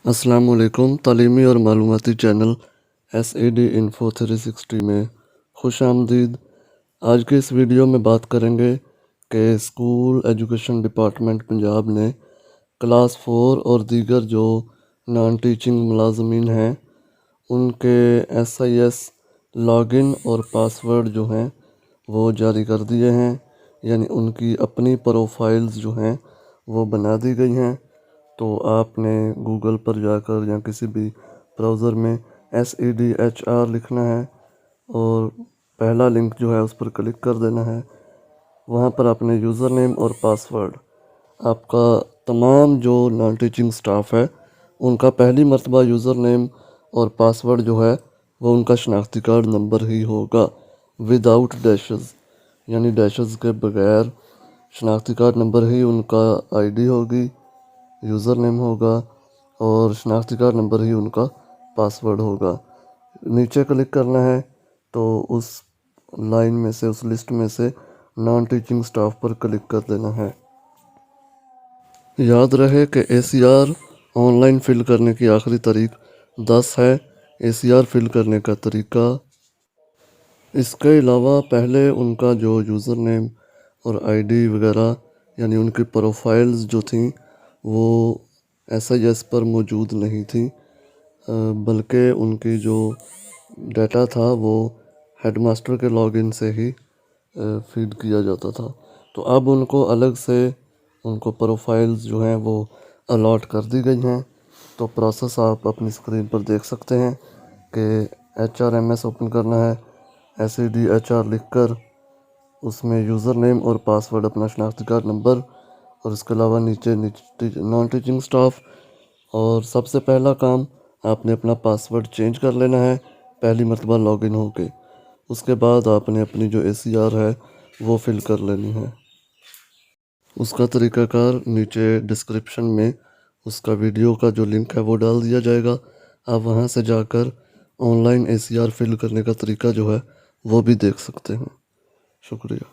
अस्सलाम वालेकुम। तालीमी और मालूमाती चैनल SAD Info 360 में खुश आमदीद। आज के इस वीडियो में बात करेंगे कि स्कूल एजुकेशन डिपार्टमेंट पंजाब ने क्लास 4 और दीगर जो नॉन टीचिंग मुलाजमीन हैं उनके SIS लॉगिन और पासवर्ड जो हैं वो जारी कर दिए हैं, यानी उनकी अपनी प्रोफाइल्स जो हैं वो बना दी गई हैं। तो आपने गूगल पर जाकर या किसी भी ब्राउज़र में SADHR लिखना है और पहला लिंक जो है उस पर क्लिक कर देना है। वहाँ पर अपने यूज़र नेम और पासवर्ड, आपका तमाम जो नॉन टीचिंग स्टाफ है उनका पहली मर्तबा यूज़र नेम और पासवर्ड जो है वो उनका शनाख्ती कार्ड नंबर ही होगा, विदाउट डैशेस, यानी डैशेस के बगैर शनाख्ती कार्ड नंबर ही उनका ID होगी, यूज़र नेम होगा और शनाख्ती कार्ड नंबर ही उनका पासवर्ड होगा। नीचे क्लिक करना है तो उस लाइन में से, उस लिस्ट में से नॉन टीचिंग स्टाफ पर क्लिक कर देना है। याद रहे कि ACR ऑनलाइन फ़िल करने की आखिरी तारीख 10 है। ACR फ़िल करने का तरीका, इसके अलावा पहले उनका जो यूज़र नेम और ID वगैरह यानी उनकी प्रोफाइल्स जो थी वो SIS पर मौजूद नहीं थी, बल्कि उनकी जो डाटा था वो हेडमास्टर के लॉगिन से ही फीड किया जाता था। तो अब उनको अलग से उनको प्रोफाइल्स जो हैं वो अलॉट कर दी गई हैं। तो प्रोसेस आप अपनी स्क्रीन पर देख सकते हैं कि HRMS ओपन करना है, SADHR लिखकर उसमें यूज़र नेम और पासवर्ड, अपना शनाख्ती कार्ड नंबर और इसके अलावा नीचे नॉन टीचिंग स्टाफ। और सबसे पहला काम आपने अपना पासवर्ड चेंज कर लेना है पहली मर्तबा लॉगिन होके। उसके बाद आपने अपनी जो ACR है वो फिल कर लेनी है। उसका तरीक़ाकार नीचे डिस्क्रिप्शन में उसका वीडियो का जो लिंक है वो डाल दिया जाएगा। आप वहां से जाकर ऑनलाइन ACR फिल करने का तरीका जो है वो भी देख सकते हैं। शुक्रिया।